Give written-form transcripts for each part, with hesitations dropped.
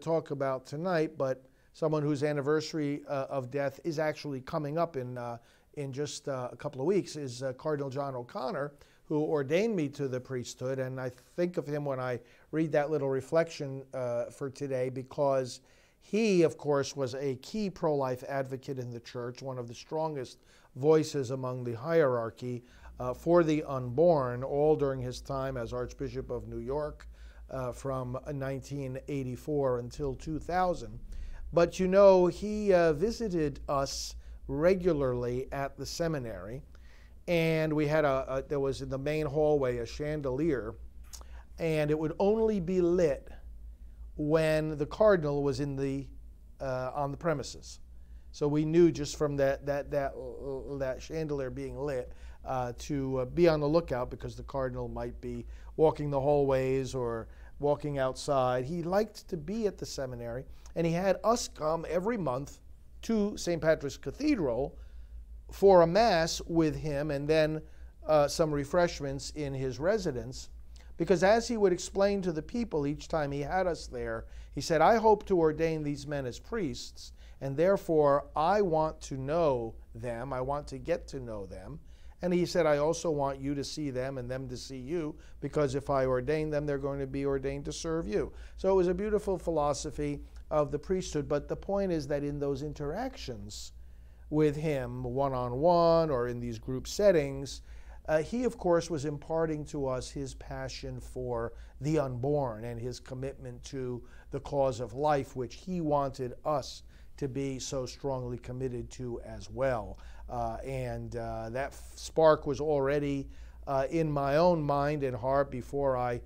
talk about tonight, but someone whose anniversary of death is actually coming up in just a couple of weeks is Cardinal John O'Connor, who ordained me to the priesthood. And I think of him when I read that little reflection for today, because he, of course, was a key pro-life advocate in the church, one of the strongest voices among the hierarchy for the unborn, all during his time as Archbishop of New York from 1984 until 2000. But you know, he visited us regularly at the seminary, and we had there was in the main hallway a chandelier, and it would only be lit when the cardinal was in the on the premises. So we knew just from that chandelier being lit to be on the lookout, because the cardinal might be walking the hallways or walking outside. He liked to be at the seminary, and he had us come every month to St. Patrick's Cathedral for a mass with him, and then some refreshments in his residence. Because as he would explain to the people each time he had us there, he said, I hope to ordain these men as priests, and therefore I want to know them, I want to get to know them. And he said, I also want you to see them and them to see you, because if I ordain them, they're going to be ordained to serve you. So it was a beautiful philosophy of the priesthood. But the point is that in those interactions with him, one-on-one or in these group settings, he, of course, was imparting to us his passion for the unborn and his commitment to the cause of life, which he wanted us to be so strongly committed to as well. That spark was already in my own mind and heart before I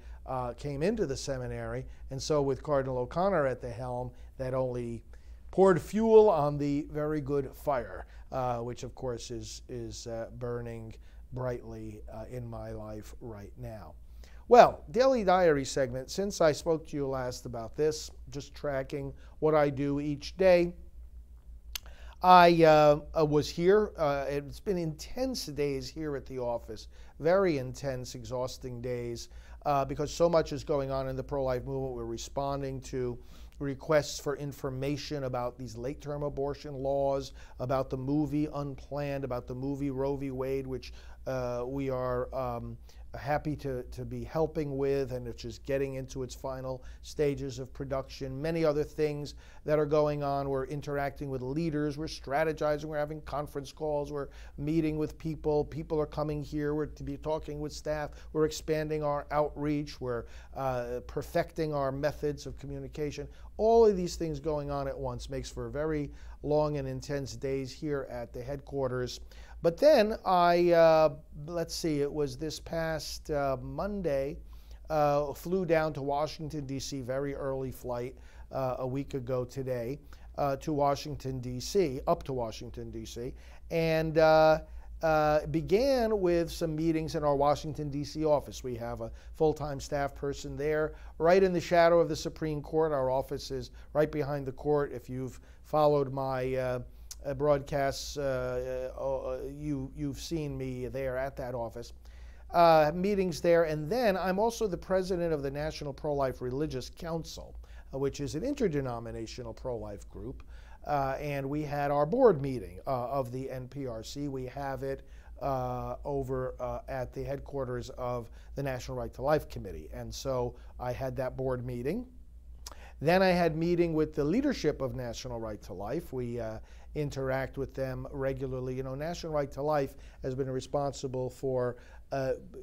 came into the seminary. And so with Cardinal O'Connor at the helm, that only poured fuel on the very good fire, which of course is burning brightly in my life right now. Well, Daily Diary segment. Since I spoke to you last about this, just tracking what I do each day, I was here. It's been intense days here at the office, very intense, exhausting days, because so much is going on in the pro-life movement. We're responding to requests for information about these late-term abortion laws, about the movie Unplanned, about the movie Roe v. Wade, which we are happy to be helping with, and it's just getting into its final stages of production. Many other things that are going on. We're interacting with leaders, we're strategizing, we're having conference calls, we're meeting with people. People are coming here, we're to be talking with staff, we're expanding our outreach, we're perfecting our methods of communication. All of these things going on at once makes for very long and intense days here at the headquarters. But then let's see, it was this past Monday, flew down to Washington, D.C., very early flight, a week ago today, to Washington, D.C., up to Washington, D.C., and began with some meetings in our Washington, D.C. office. We have a full-time staff person there, right in the shadow of the Supreme Court. Our office is right behind the court. If you've followed my broadcasts, you've seen me there at that office. Meetings there. And then I'm also the president of the National Pro-Life Religious Council, which is an interdenominational pro-life group. And we had our board meeting of the NPRC. We have it over at the headquarters of the National Right to Life Committee. And so I had that board meeting. Then I had meeting with the leadership of National Right to Life. We interact with them regularly. You know, National Right to Life has been responsible for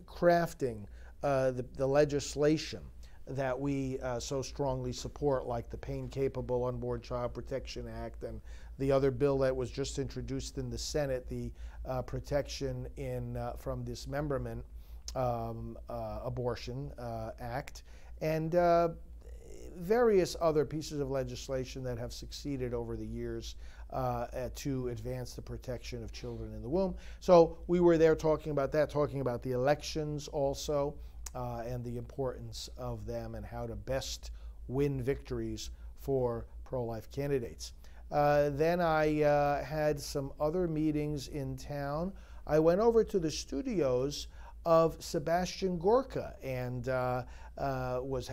crafting the legislation that we so strongly support, like the Pain-Capable Unborn Child Protection Act and the other bill that was just introduced in the Senate, the Protection from Dismemberment Abortion Act, and various other pieces of legislation that have succeeded over the years to advance the protection of children in the womb. So we were there talking about that, talking about the elections also, and the importance of them and how to best win victories for pro-life candidates. Then I had some other meetings in town. I went over to the studios of Sebastian Gorka and was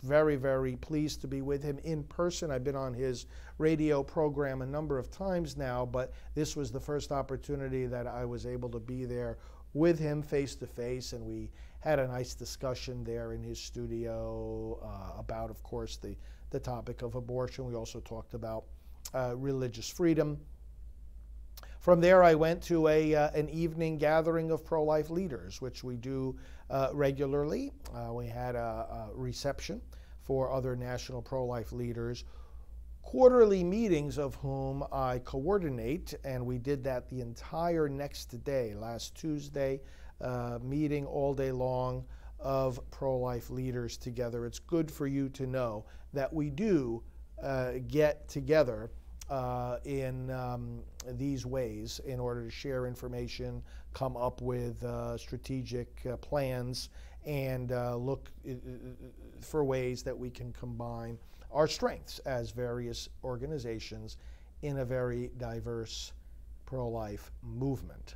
very, very pleased to be with him in person. I've been on his radio program a number of times now, but this was the first opportunity that I was able to be there with him face to face, and we had a nice discussion there in his studio about, of course, the topic of abortion. We also talked about religious freedom. From there, I went to an evening gathering of pro-life leaders, which we do regularly. We had a reception for other national pro-life leaders, quarterly meetings of whom I coordinate, and we did that the entire next day, last Tuesday, meeting all day long of pro-life leaders together. It's good for you to know that we do get together in these ways in order to share information, come up with strategic plans, and look for ways that we can combine our strengths as various organizations in a very diverse pro-life movement.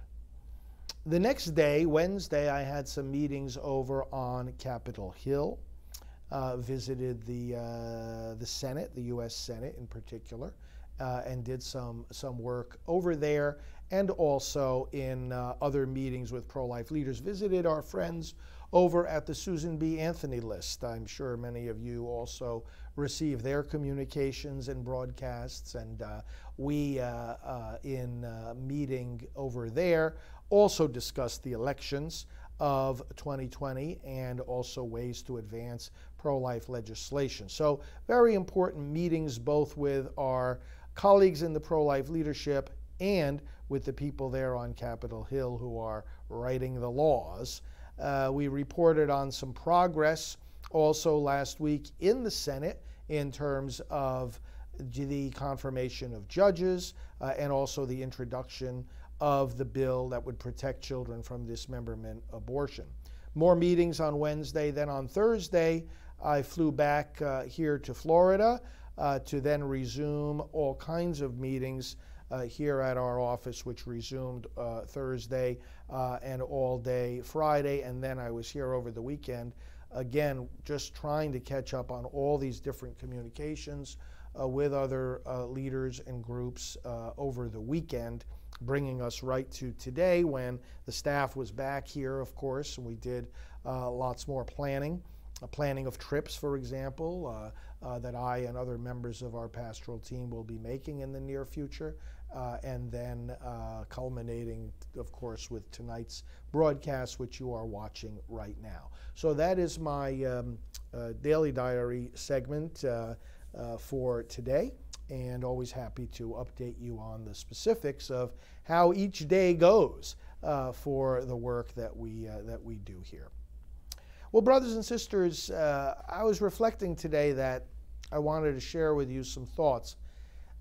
The next day, Wednesday, I had some meetings over on Capitol Hill, visited the Senate, the U.S. Senate in particular, and did some work over there, and also in other meetings with pro-life leaders. Visited our friends over at the Susan B. Anthony list. I'm sure many of you also receive their communications and broadcasts, and we, in meeting over there, also discussed the elections of 2020 and also ways to advance pro-life legislation. So very important meetings both with our colleagues in the pro-life leadership and with the people there on Capitol Hill who are writing the laws. We reported on some progress also last week in the Senate in terms of the confirmation of judges and also the introduction of the bill that would protect children from dismemberment abortion. More meetings on Wednesday. Then on Thursday, I flew back here to Florida to then resume all kinds of meetings here at our office, which resumed Thursday and all day Friday. And then I was here over the weekend, again, just trying to catch up on all these different communications with other leaders and groups over the weekend, bringing us right to today when the staff was back here, of course, and we did lots more planning. Planning of trips, for example, that I and other members of our pastoral team will be making in the near future, and then culminating, of course, with tonight's broadcast, which you are watching right now. So that is my Daily Diary segment for today, and always happy to update you on the specifics of how each day goes for the work that we do here. Well, brothers and sisters, I was reflecting today that I wanted to share with you some thoughts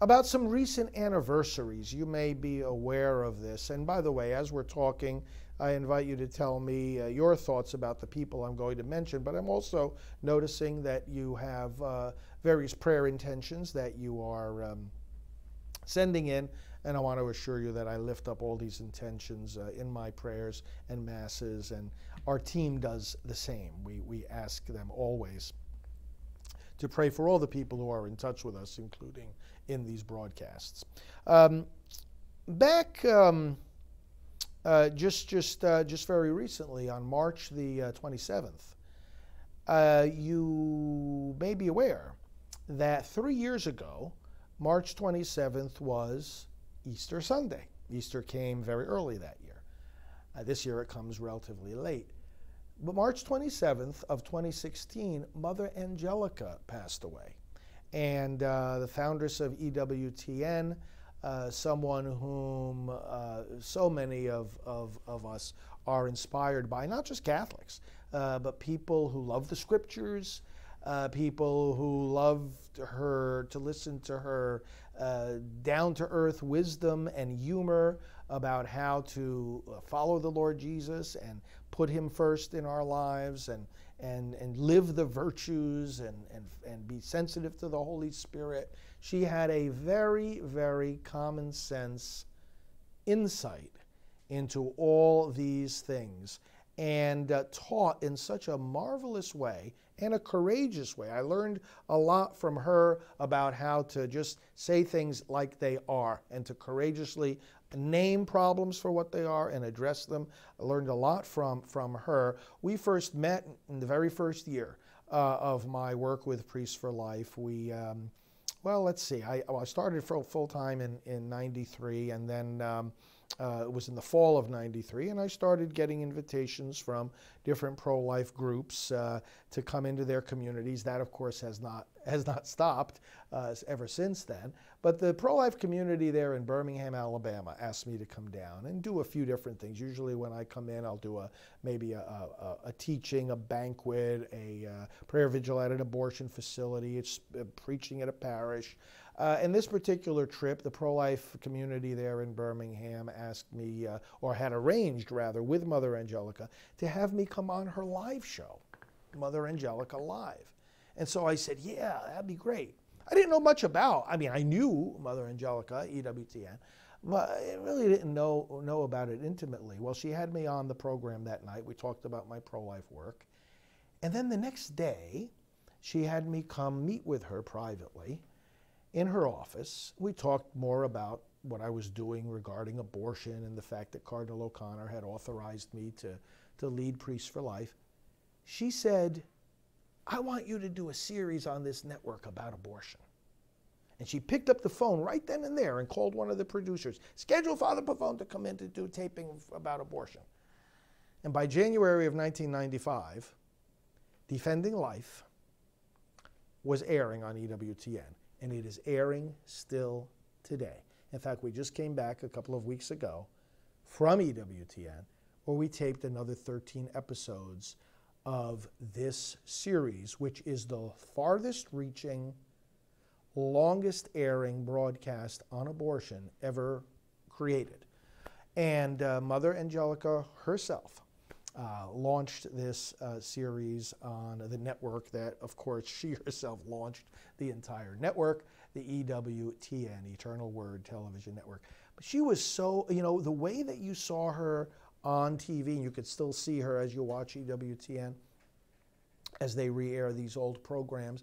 about some recent anniversaries. You may be aware of this. And by the way, as we're talking, I invite you to tell me your thoughts about the people I'm going to mention. But I'm also noticing that you have various prayer intentions that you are sending in. And I want to assure you that I lift up all these intentions in my prayers and masses, and our team does the same. We ask them always to pray for all the people who are in touch with us, including in these broadcasts. Back just very recently, on March the 27th, you may be aware that 3 years ago, March 27th was Easter Sunday. Easter came very early that year. This year it comes relatively late. But March 27th of 2016, Mother Angelica passed away. And the foundress of EWTN, someone whom so many of us are inspired by, not just Catholics, but people who love the scriptures, people who loved her, to listen to her down-to-earth wisdom and humor about how to follow the Lord Jesus and put him first in our lives and live the virtues and be sensitive to the Holy Spirit. She had a very, very common sense insight into all these things and taught in such a marvelous way and a courageous way. I learned a lot from her about how to just say things like they are and to courageously name problems for what they are and address them. I learned a lot from her. We first met in the very first year of my work with Priests for Life. We, well, let's see, I started full-time in 93, and then it was in the fall of 93, and I started getting invitations from different pro-life groups to come into their communities. That, of course, has not stopped ever since then. But the pro-life community there in Birmingham, Alabama, asked me to come down and do a few different things. Usually when I come in, I'll do maybe a teaching, a banquet, a prayer vigil at an abortion facility, it's preaching at a parish. In this particular trip, the pro-life community there in Birmingham asked me, or had arranged rather, with Mother Angelica, to have me come on her live show, Mother Angelica Live. And so I said, yeah, that'd be great. I didn't know much about, I mean, I knew Mother Angelica, EWTN, but I really didn't know about it intimately. Well, she had me on the program that night. We talked about my pro-life work. And then the next day, she had me come meet with her privately in her office. We talked more about what I was doing regarding abortion and the fact that Cardinal O'Connor had authorized me to lead Priests for Life. She said, I want you to do a series on this network about abortion. And she picked up the phone right then and there and called one of the producers, scheduled Father Pavone to come in to do taping about abortion. And by January of 1995, Defending Life was airing on EWTN. And it is airing still today. In fact, we just came back a couple of weeks ago from EWTN, where we taped another 13 episodes of this series, which is the farthest reaching, longest airing broadcast on abortion ever created. And Mother Angelica herself launched this series on the network that, of course, she herself launched the entire network, the EWTN, Eternal Word Television Network. But she was so, you know, the way that you saw her on TV, and you could still see her as you watch EWTN, as they re-air these old programs,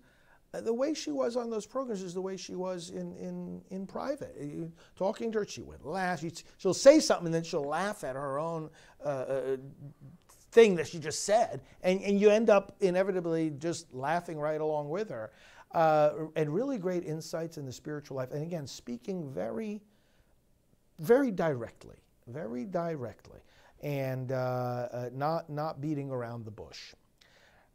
the way she was on those programs is the way she was in private. Talking to her, she would laugh. She'll say something and then she'll laugh at her own thing that she just said, and you end up inevitably just laughing right along with her. And really great insights in the spiritual life. And again, speaking very, very directly, and not beating around the bush.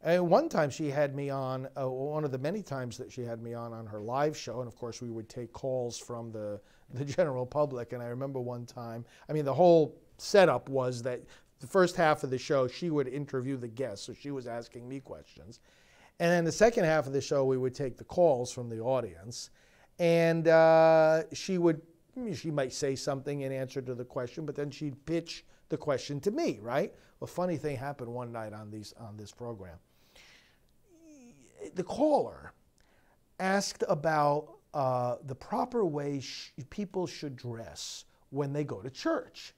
And one time she had me on, one of the many times that she had me on her live show, and of course we would take calls from the general public. And I remember one time, I mean, the whole setup was that the first half of the show, she would interview the guests, so she was asking me questions. And then the second half of the show, we would take the calls from the audience. And she might say something in answer to the question, but then she'd pitch the question to me, right? A funny thing happened one night on this program. The caller asked about the proper way people should dress when they go to church.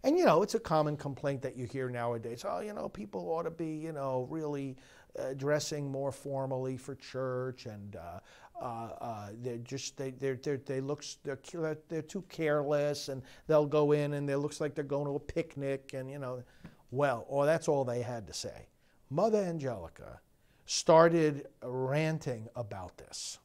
And, you know, it's a common complaint that you hear nowadays. Oh, you know, people ought to be, you know, really dressing more formally for church, and they're too careless, and they'll go in and it looks like they're going to a picnic, and, you know, well, or that's all they had to say. Mother Angelica started ranting about this.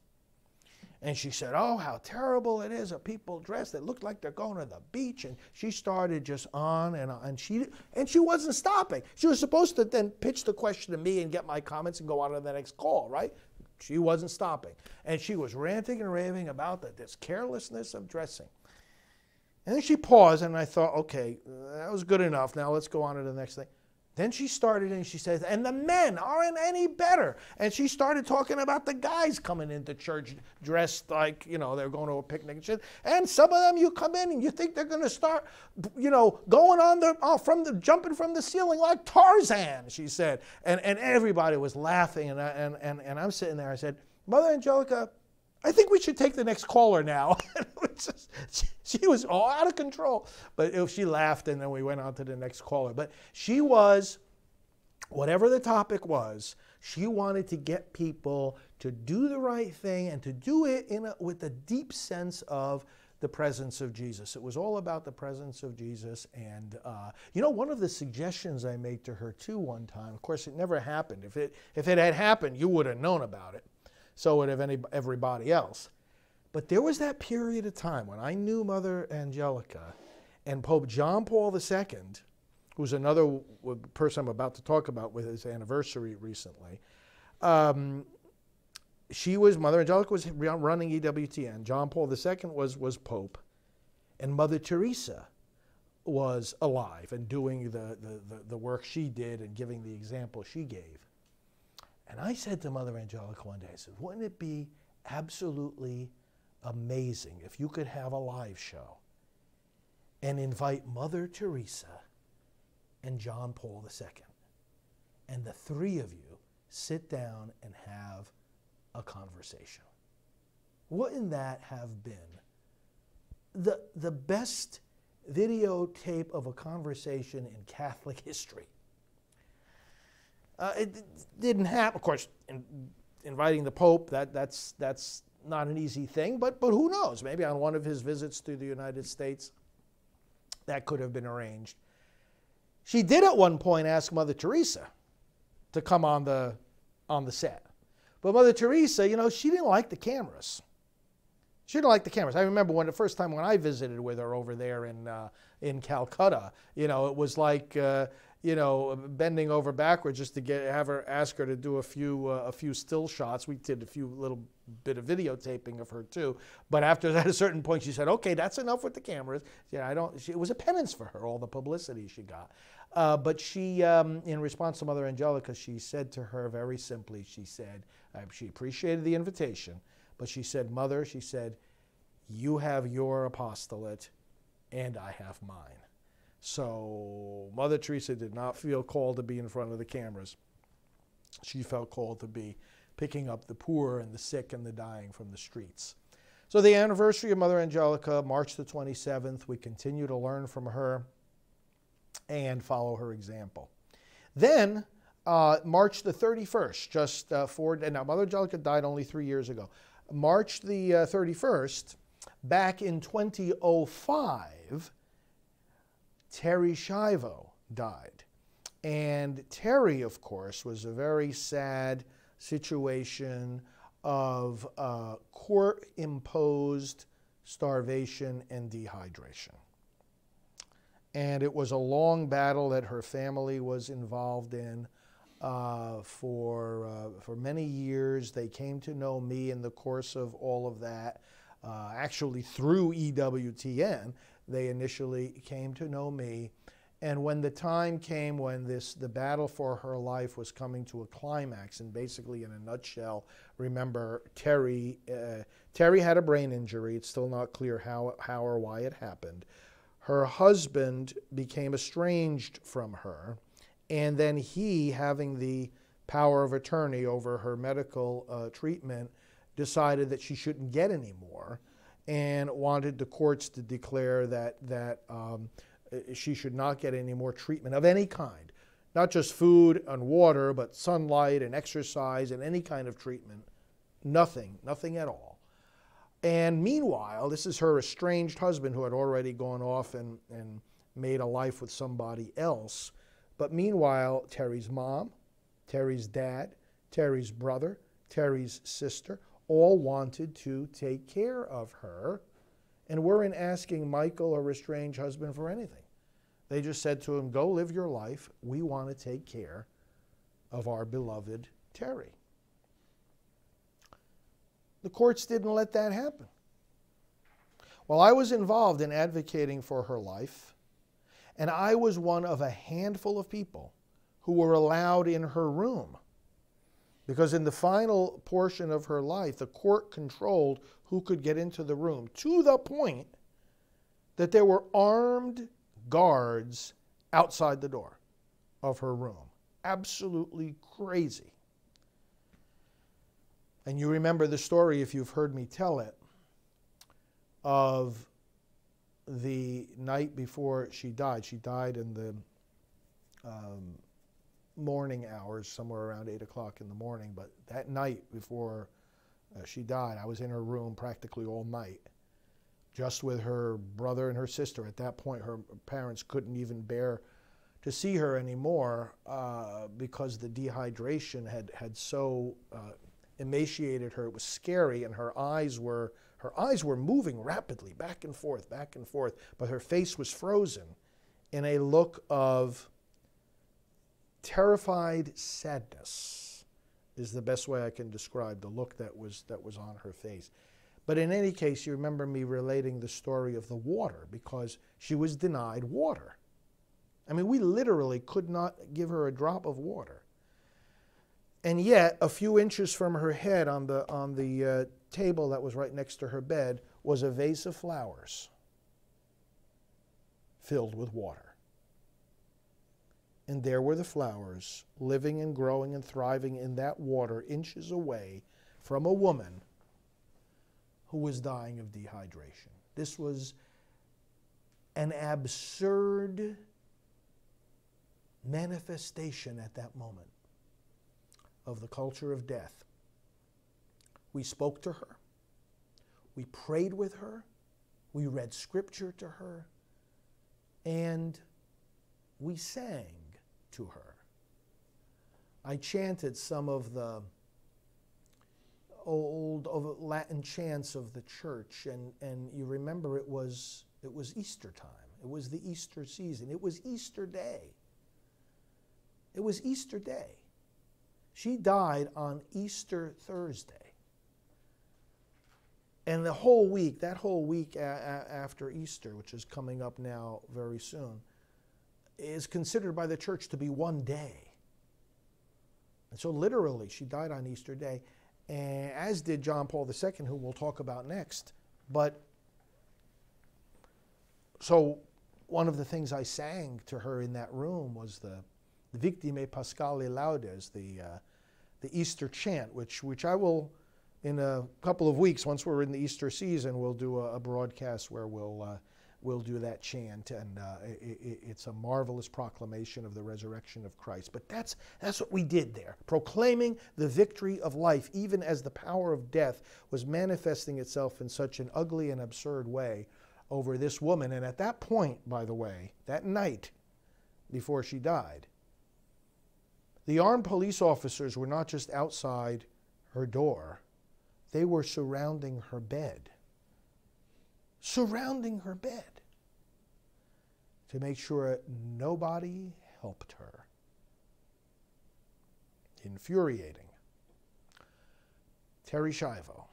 And she said, oh, how terrible it is of people dressed that look like they're going to the beach. And she started just on and on. And she wasn't stopping. She was supposed to then pitch the question to me and get my comments and go on to the next call, right? She wasn't stopping. And she was ranting and raving about this carelessness of dressing. And then she paused, and I thought, okay, that was good enough. Now let's go on to the next thing. Then she started and she says, and the men aren't any better. And she started talking about the guys coming into church dressed like, you know, they're going to a picnic and shit. And some of them, you come in and you think they're going to start, you know, going on jumping from the ceiling like Tarzan, she said. And everybody was laughing. And I'm sitting there. I said, Mother Angelica, I think we should take the next caller now. She was all out of control. But she laughed, and then we went on to the next caller. But she was, whatever the topic was, She wanted to get people to do the right thing and to do it with a deep sense of the presence of Jesus. It was all about the presence of Jesus. And, one of the suggestions I made to her, too, one time, of course, it never happened. If it had happened, you would have known about it. So would have everybody else. But there was that period of time when I knew Mother Angelica, and Pope John Paul II, who's another person I'm about to talk about with his anniversary recently, Mother Angelica was running EWTN. John Paul II was Pope. And Mother Teresa was alive and doing the work she did and giving the example she gave. And I said to Mother Angelica one day, I said, wouldn't it be absolutely amazing if you could have a live show and invite Mother Teresa and John Paul II, and the three of you sit down and have a conversation? Wouldn't that have been the best videotape of a conversation in Catholic history? It didn't happen. Of course, inviting the Pope, that's not an easy thing, but who knows? Maybe on one of his visits to the United States, that could have been arranged. She did at one point ask Mother Teresa to come on the set. But Mother Teresa, she didn't like the cameras. She didn't like the cameras. I remember the first time when I visited with her over there in Calcutta, it was like, bending over backwards just to ask her to do a few still shots. We did a few little bit of videotaping of her too. But after that, at a certain point, she said, "Okay, that's enough with the cameras." It was a penance for her, all the publicity she got. But she, in response to Mother Angelica, she said to her very simply, she said, she appreciated the invitation, but she said, "Mother," she said, "you have your apostolate and I have mine." So Mother Teresa did not feel called to be in front of the cameras. She felt called to be picking up the poor and the sick and the dying from the streets. So the anniversary of Mother Angelica, March the 27th, we continue to learn from her and follow her example. Then, March the 31st, now Mother Angelica died only 3 years ago. March the 31st, back in 2005, Terry Schiavo died. And Terry, of course, was a very sad situation of court-imposed starvation and dehydration. And it was a long battle that her family was involved in for many years. They came to know me in the course of all of that. Actually, through EWTN, they initially came to know me. And when the time came when the battle for her life was coming to a climax, and basically in a nutshell, remember, Terry had a brain injury. It's still not clear how or why it happened. Her husband became estranged from her, and then he, having the power of attorney over her medical treatment, decided that she shouldn't get any more and wanted the courts to declare that she should not get any more treatment of any kind, not just food and water, but sunlight and exercise and any kind of treatment, nothing at all. And meanwhile, this is her estranged husband who had already gone off and made a life with somebody else. But meanwhile, Terry's mom, Terry's dad, Terry's brother, Terry's sister, all wanted to take care of her and weren't asking Michael, her estranged husband, for anything. They just said to him, "Go live your life. We want to take care of our beloved Terry." The courts didn't let that happen. Well, I was involved in advocating for her life, and I was one of a handful of people who were allowed in her room. Because in the final portion of her life, the court controlled who could get into the room, to the point that there were armed guards outside the door of her room. Absolutely crazy. And you remember the story, if you've heard me tell it, of the night before she died. She died in the morning hours, somewhere around 8 o'clock in the morning. But that night before she died, I was in her room practically all night, just with her brother and her sister. At that point, her parents couldn't even bear to see her anymore because the dehydration had so emaciated her. It was scary, and her eyes were moving rapidly back and forth, but her face was frozen in a look of terrified sadness, is the best way I can describe the look that was on her face. But in any case, you remember me relating the story of the water, because she was denied water. I mean, we literally could not give her a drop of water. And yet, a few inches from her head on the table that was right next to her bed was a vase of flowers filled with water. And there were the flowers, living and growing and thriving in that water, inches away from a woman who was dying of dehydration. This was an absurd manifestation at that moment of the culture of death. We spoke to her. We prayed with her. We read scripture to her. And we sang to her. I chanted some of the old Latin chants of the church, and you remember it was Easter time. It was the Easter season. It was Easter Day. It was Easter Day. She died on Easter Thursday. And that whole week after Easter, which is coming up now very soon, is considered by the church to be one day. And so literally, she died on Easter Day, and as did John Paul II, who we'll talk about next. But so one of the things I sang to her in that room was the Victime Pascali Laudes, the Easter chant, which I will, in a couple of weeks, once we're in the Easter season, we'll do a broadcast where we'll do that chant, and it's a marvelous proclamation of the resurrection of Christ. But that's what we did there, proclaiming the victory of life, even as the power of death was manifesting itself in such an ugly and absurd way over this woman. And at that point, by the way, that night before she died, the armed police officers were not just outside her door, they were surrounding her bed. Surrounding her bed to make sure nobody helped her. Infuriating. Terri Schiavo.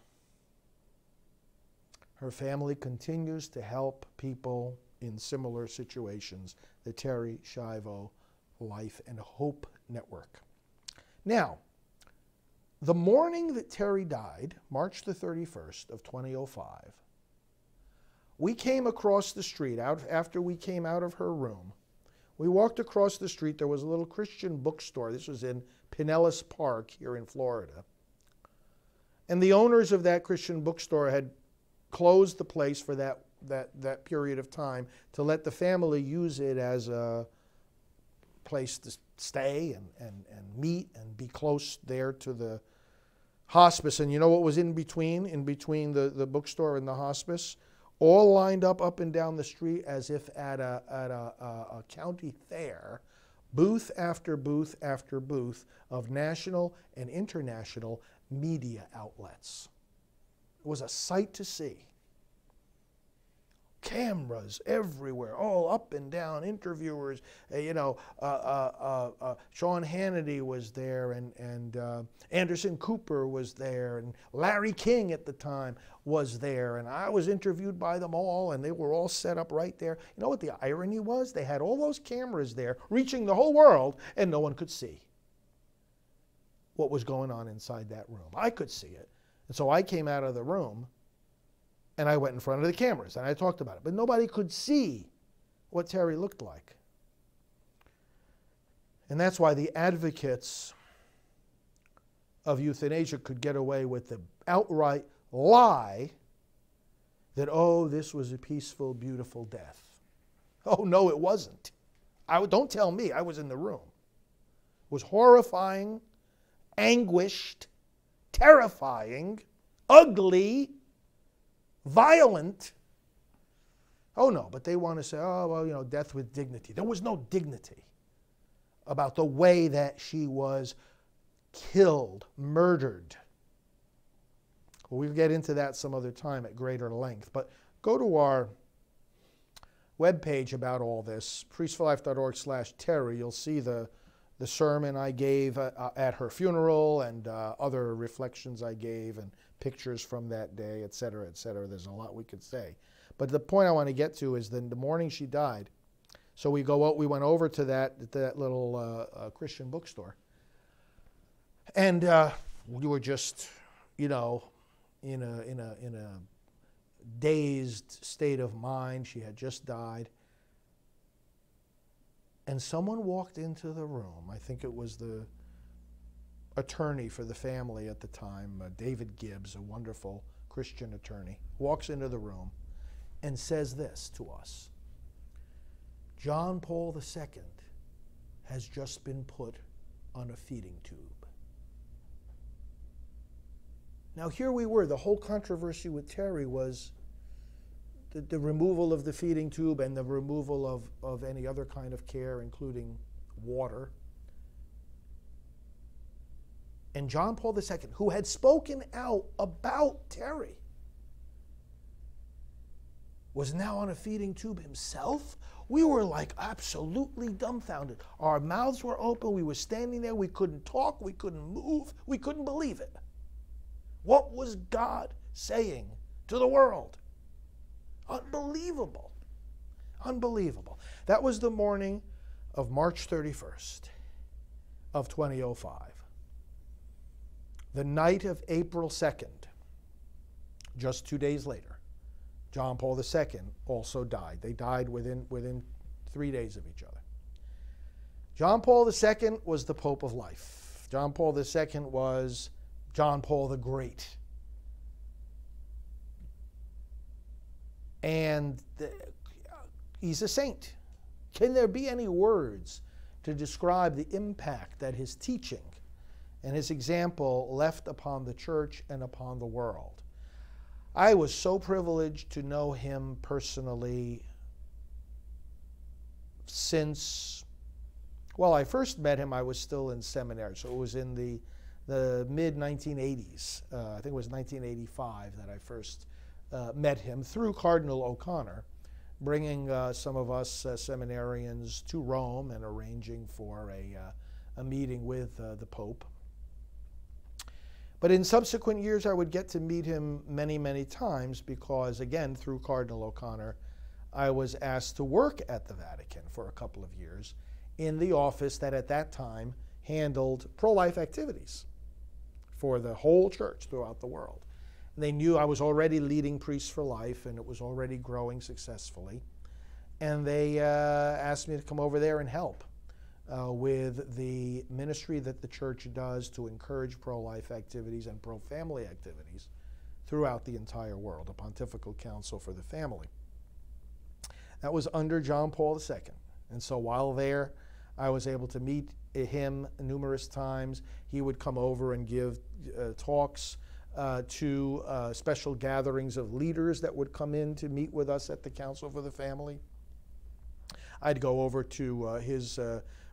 Her family continues to help people in similar situations. The Terri Schiavo Life and Hope Network. Now, the morning that Terri died, March the 31st of 2005, we came across the street, after we came out of her room. We walked across the street. There was a little Christian bookstore. This was in Pinellas Park here in Florida. And the owners of that Christian bookstore had closed the place for that period of time to let the family use it as a place to stay and meet and be close there to the hospice. And you know what was in between the bookstore and the hospice? All lined up and down the street as if at a county fair, booth after booth after booth of national and international media outlets. It was a sight to see. Cameras everywhere, all up and down, interviewers. Sean Hannity was there, and Anderson Cooper was there, and Larry King at the time was there, and I was interviewed by them all, and they were all set up right there. You know what the irony was? They had all those cameras there, reaching the whole world, and no one could see what was going on inside that room. I could see it, and so I came out of the room, and I went in front of the cameras, and I talked about it. But nobody could see what Terri looked like. And that's why the advocates of euthanasia could get away with the outright lie that, oh, this was a peaceful, beautiful death. Oh, no, it wasn't. Don't tell me. I was in the room. was horrifying, anguished, terrifying, ugly, violent. Oh no, but they want to say, oh, well, you know, death with dignity. There was no dignity about the way that she was killed, murdered. We'll get into that some other time at greater length. But go to our webpage about all this, priestforlife.org/Terry. You'll see the sermon I gave at her funeral and other reflections I gave and pictures from that day, et cetera, et cetera. There's a lot we could say. But the point I want to get to is the morning she died. So we went over to that little Christian bookstore, and we were just, you know, in a dazed state of mind. She had just died, and someone walked into the room. I think it was the attorney for the family at the time, David Gibbs, a wonderful Christian attorney, walks into the room and says this to us: John Paul II has just been put on a feeding tube. Now here we were, the whole controversy with Terry was the removal of the feeding tube and the removal of any other kind of care, including water. And John Paul II, who had spoken out about Terry, was now on a feeding tube himself. We were like absolutely dumbfounded. Our mouths were open. We were standing there. We couldn't talk. We couldn't move. We couldn't believe it. What was God saying to the world? Unbelievable. Unbelievable. That was the morning of March 31st of 2005. The night of April 2nd, just 2 days later, John Paul II also died. They died within 3 days of each other. John Paul II was the Pope of life. John Paul II was John Paul the Great. And he's a saint. Can there be any words to describe the impact that his teaching and his example left upon the church and upon the world? I was so privileged to know him personally since, well, I first met him, I was still in seminary, so it was in the mid-1980s. I think it was 1985 that I first met him through Cardinal O'Connor, bringing some of us seminarians to Rome and arranging for a meeting with the Pope. But in subsequent years, I would get to meet him many, many times because, again, through Cardinal O'Connor, I was asked to work at the Vatican for a couple of years in the office that at that time handled pro-life activities for the whole church throughout the world. And they knew I was already leading Priests for Life, and it was already growing successfully. And they asked me to come over there and help with the ministry that the church does to encourage pro-life activities and pro-family activities throughout the entire world, a Pontifical Council for the Family. That was under John Paul II. And so while there, I was able to meet him numerous times. He would come over and give talks to special gatherings of leaders that would come in to meet with us at the Council for the Family. I'd go over to his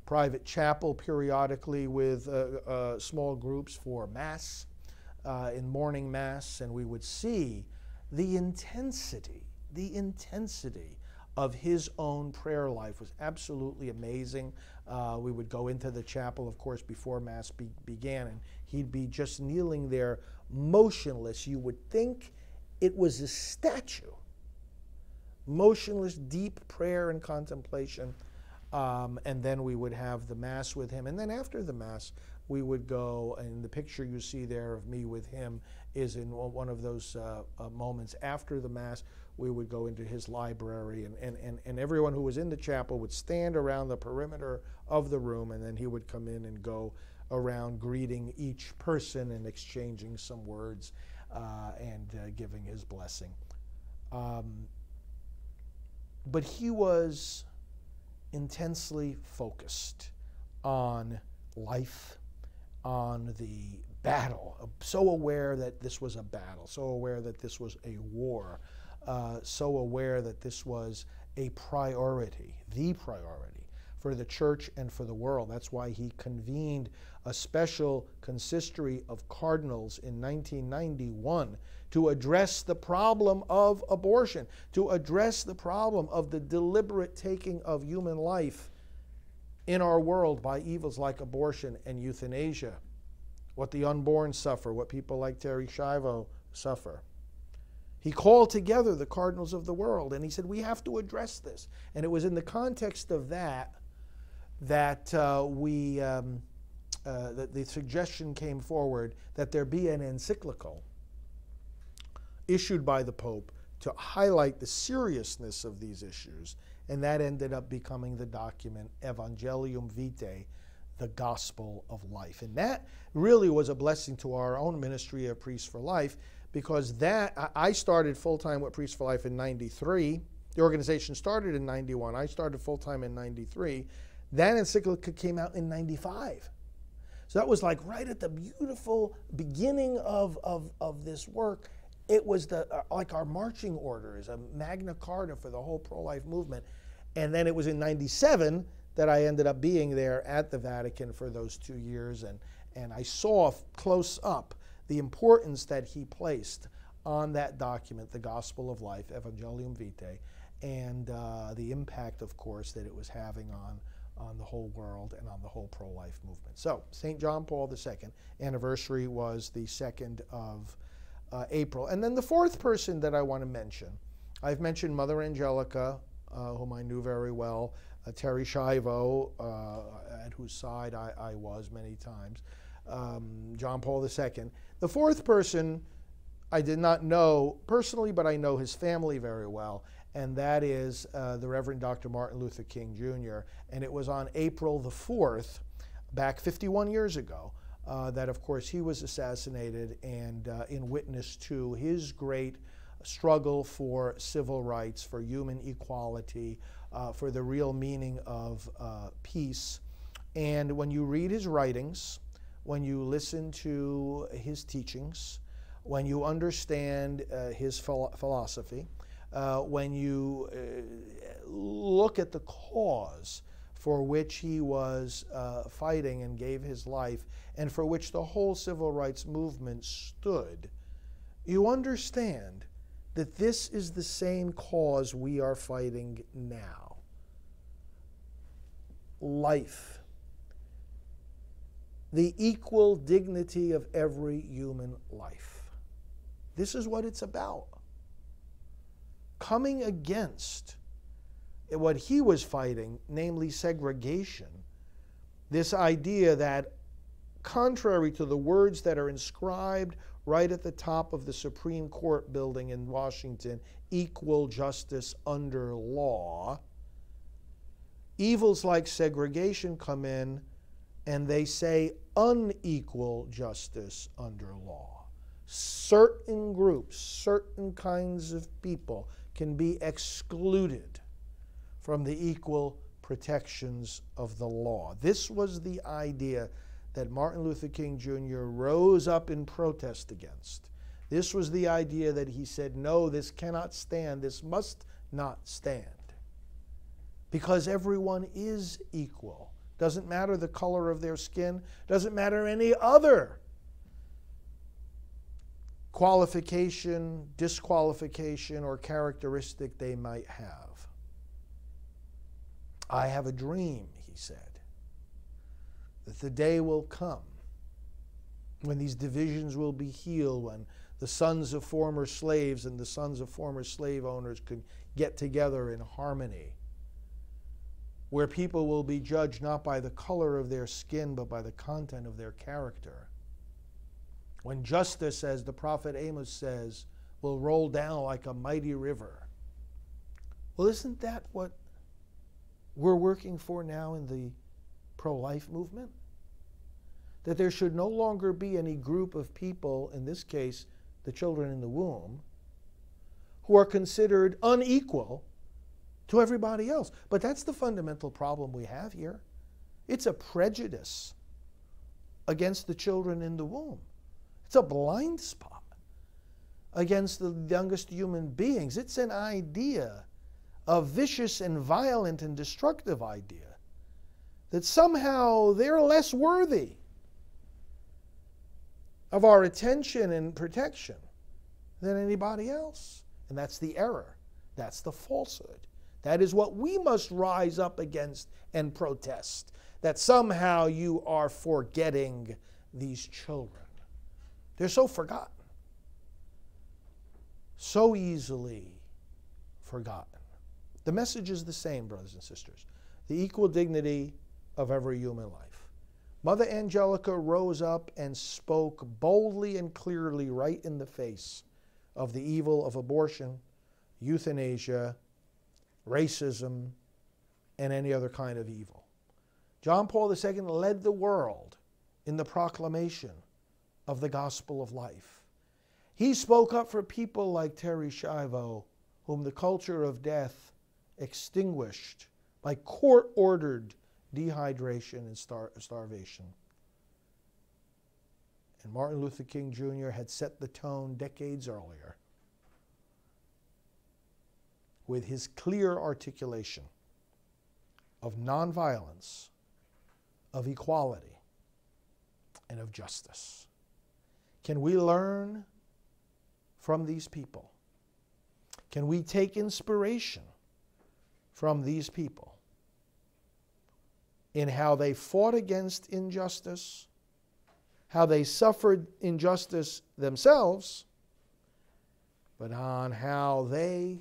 private chapel periodically with small groups for Mass, in morning Mass, and we would see the intensity of his own prayer life was absolutely amazing. We would go into the chapel, of course, before Mass began, and he'd be just kneeling there motionless. You would think it was a statue. Motionless, deep prayer and contemplation. And then we would have the Mass with him. And then after the Mass, we would go, and the picture you see there of me with him is in one of those moments after the Mass. We would go into his library, and everyone who was in the chapel would stand around the perimeter of the room, and then he would come in and go around greeting each person and exchanging some words and giving his blessing. But he was intensely focused on life, on the battle, so aware that this was a battle, so aware that this was a war, so aware that this was a priority, the priority for the church and for the world. That's why he convened a special consistory of cardinals in 1991 to address the problem of abortion, to address the problem of the deliberate taking of human life in our world by evils like abortion and euthanasia, what the unborn suffer, what people like Terry Schiavo suffer. He called together the cardinals of the world, and he said, we have to address this. And it was in the context of that the suggestion came forward that there be an encyclical issued by the Pope to highlight the seriousness of these issues, and that ended up becoming the document Evangelium Vitae, the Gospel of Life. And that really was a blessing to our own ministry of Priests for Life, because I started full-time with Priests for Life in 93. The organization started in 91. I started full-time in 93. That encyclical came out in 95. So that was like right at the beautiful beginning of this work. It was like our marching orders, a Magna Carta for the whole pro-life movement. And then it was in 97 that I ended up being there at the Vatican for those 2 years. And I saw close up the importance that he placed on that document, the Gospel of Life, Evangelium Vitae, and the impact, of course, that it was having on the whole world and on the whole pro-life movement. So, St. John Paul II, anniversary was the 2nd of April. And then the fourth person that I want to mention, I've mentioned Mother Angelica, whom I knew very well, Terry Schiavo, at whose side I was many times, John Paul II. The fourth person I did not know personally, but I know his family very well, and that is the Reverend Dr. Martin Luther King Jr. And it was on April the 4th, back 51 years ago, that of course he was assassinated, and in witness to his great struggle for civil rights, for human equality, for the real meaning of peace. And when you read his writings, when you listen to his teachings, when you understand his philosophy, when you look at the cause for which he was fighting and gave his life, and for which the whole civil rights movement stood, you understand that this is the same cause we are fighting now. Life. The equal dignity of every human life. This is what it's about. Coming against what he was fighting, namely segregation, this idea that, contrary to the words that are inscribed right at the top of the Supreme Court building in Washington, equal justice under law, evils like segregation come in and they say unequal justice under law. Certain groups, certain kinds of people can be excluded from the equal protections of the law. This was the idea that Martin Luther King Jr. rose up in protest against. This was the idea that he said, no, this cannot stand, this must not stand. Because everyone is equal. Doesn't matter the color of their skin, doesn't matter any other qualification, disqualification, or characteristic they might have. I have a dream, he said, that the day will come when these divisions will be healed, when the sons of former slaves and the sons of former slave owners could get together in harmony, where people will be judged not by the color of their skin, but by the content of their character. When justice, as the prophet Amos says, will roll down like a mighty river. Well, isn't that what we're working for now in the pro-life movement? That there should no longer be any group of people, in this case, the children in the womb, who are considered unequal to everybody else. But that's the fundamental problem we have here. It's a prejudice. against the children in the womb. It's a blind spot against the youngest human beings. It's an idea, a vicious and violent and destructive idea, that somehow they're less worthy of our attention and protection than anybody else. And that's the error. That's the falsehood. That is what we must rise up against and protest, that somehow you are forgetting these children. They're so forgotten, so easily forgotten. The message is the same, brothers and sisters, the equal dignity of every human life. Mother Angelica rose up and spoke boldly and clearly right in the face of the evil of abortion, euthanasia, racism, and any other kind of evil. John Paul II led the world in the proclamation of the gospel of life. He spoke up for people like Terry Schiavo, whom the culture of death extinguished by court-ordered dehydration and starvation. And Martin Luther King Jr. had set the tone decades earlier with his clear articulation of nonviolence, of equality, and of justice. Can we learn from these people? Can we take inspiration from these people in how they fought against injustice, how they suffered injustice themselves, but on how they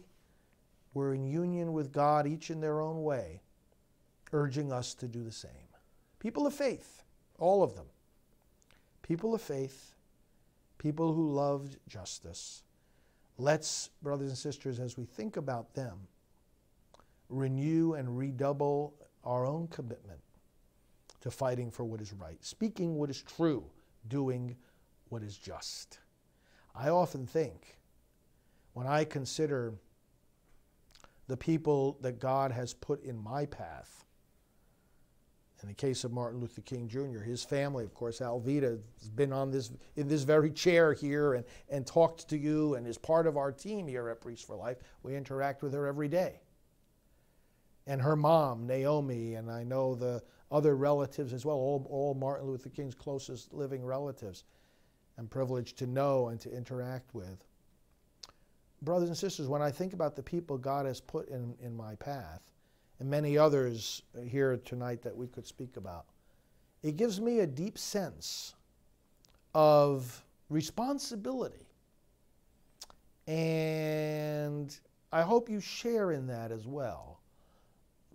were in union with God, each in their own way, urging us to do the same. People of faith, all of them. People of faith, people who loved justice. Let's, brothers and sisters, as we think about them, renew and redouble our own commitment to fighting for what is right, speaking what is true, doing what is just. I often think, when I consider the people that God has put in my path, in the case of Martin Luther King Jr., his family, of course, Alvita has been in this very chair here and talked to you and is part of our team here at Priests for Life. We interact with her every day. And her mom, Naomi, and I know the other relatives as well, all Martin Luther King's closest living relatives, I'm privileged to know and to interact with. Brothers and sisters, when I think about the people God has put in my path, and many others here tonight that we could speak about, it gives me a deep sense of responsibility. And I hope you share in that as well,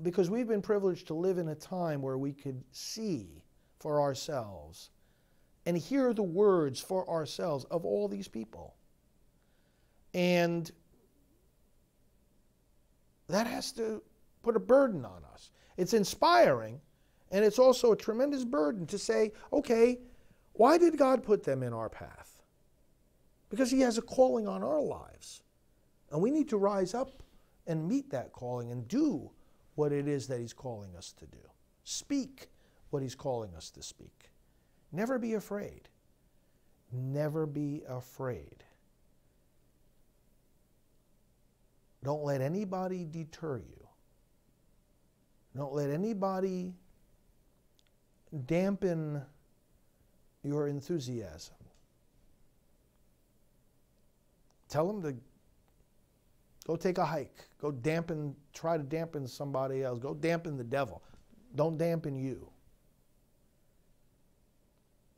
because we've been privileged to live in a time where we could see for ourselves and hear the words for ourselves of all these people. And that has to put a burden on us. It's inspiring, and it's also a tremendous burden to say, okay, why did God put them in our path? Because He has a calling on our lives. And we need to rise up and meet that calling and do what it is that He's calling us to do. Speak what He's calling us to speak. Never be afraid. Never be afraid. Don't let anybody deter you. Don't let anybody dampen your enthusiasm. Tell them to go take a hike. Go try to dampen somebody else. Go dampen the devil. Don't dampen you.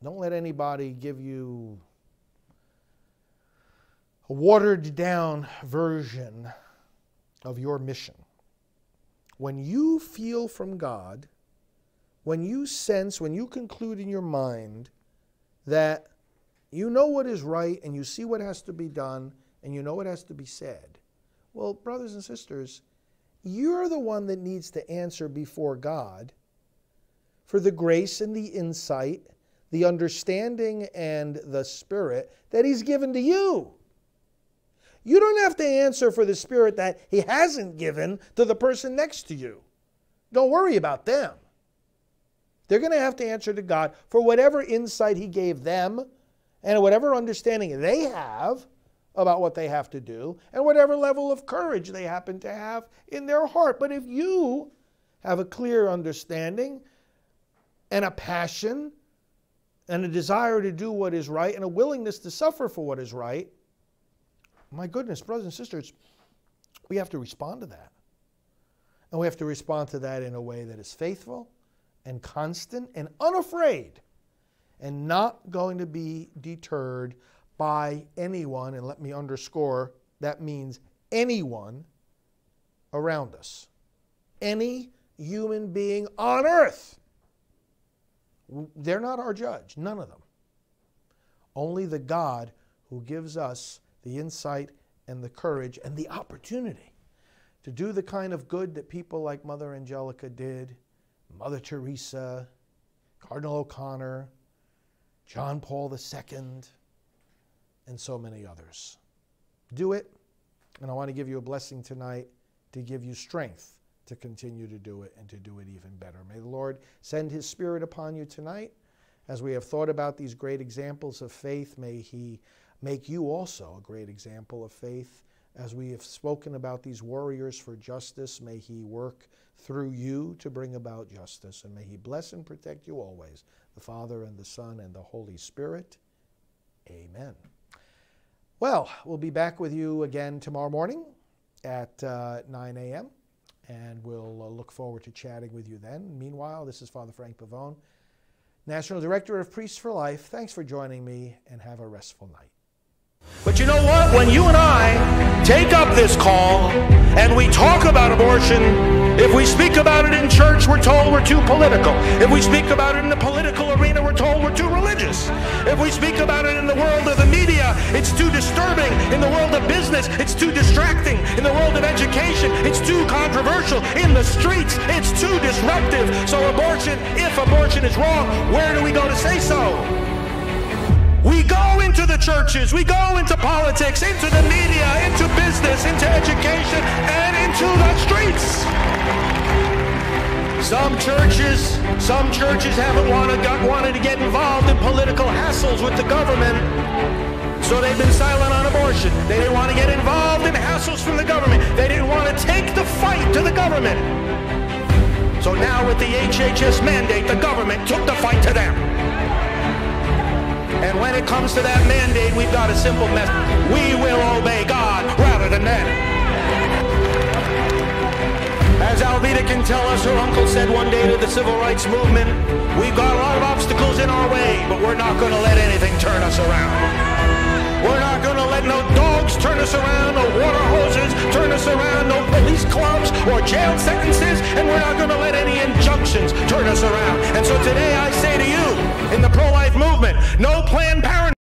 Don't let anybody give you a watered down version of your mission. When you feel from God, when you sense, when you conclude in your mind that you know what is right and you see what has to be done and you know what has to be said, well, brothers and sisters, you're the one that needs to answer before God for the grace and the insight, the understanding and the spirit that He's given to you. You don't have to answer for the spirit that He hasn't given to the person next to you. Don't worry about them. They're going to have to answer to God for whatever insight he gave them and whatever understanding they have about what they have to do and whatever level of courage they happen to have in their heart. But if you have a clear understanding and a passion and a desire to do what is right and a willingness to suffer for what is right, my goodness, brothers and sisters, we have to respond to that. And we have to respond to that in a way that is faithful and constant and unafraid and not going to be deterred by anyone, and let me underscore, that means anyone around us. Any human being on earth. They're not our judge, none of them. Only the God who gives us the insight and the courage and the opportunity to do the kind of good that people like Mother Angelica did, Mother Teresa, Cardinal O'Connor, John Paul II, and so many others. Do it, and I want to give you a blessing tonight to give you strength to continue to do it and to do it even better. May the Lord send his Spirit upon you tonight. As we have thought about these great examples of faith, may he make you also a great example of faith. As we have spoken about these warriors for justice, may he work through you to bring about justice, and may he bless and protect you always, the Father and the Son and the Holy Spirit. Amen. Well, we'll be back with you again tomorrow morning at 9 a.m., and we'll look forward to chatting with you then. Meanwhile, this is Father Frank Pavone, National Director of Priests for Life. Thanks for joining me, and have a restful night. But you know what? When you and I take up this call and we talk about abortion, if we speak about it in church, we're told we're too political. If we speak about it in the political arena, we're told we're too religious. If we speak about it in the world of the media, it's too disturbing. In the world of business, it's too distracting. In the world of education, it's too controversial. In the streets, it's too disruptive. So abortion, if abortion is wrong, where do we go to say so? We go into the churches, we go into politics, into the media, into business, into education, and into the streets. Some churches haven't wanted to get involved in political hassles with the government, so they've been silent on abortion. They didn't want to get involved in hassles from the government. They didn't want to take the fight to the government. So now with the HHS mandate, the government took the fight to them. And when it comes to that mandate, we've got a simple message. We will obey God rather than men. As Alveda can tell us, her uncle said one day to the civil rights movement, we've got a lot of obstacles in our way, but we're not going to let anything turn us around. We're not going to let no dogs turn us around, no water hoses turn us around, no police clubs or jail sentences, and we're not going to let any injunctions turn us around. And so today I say to you, in the pro-life movement, no Planned Parenthood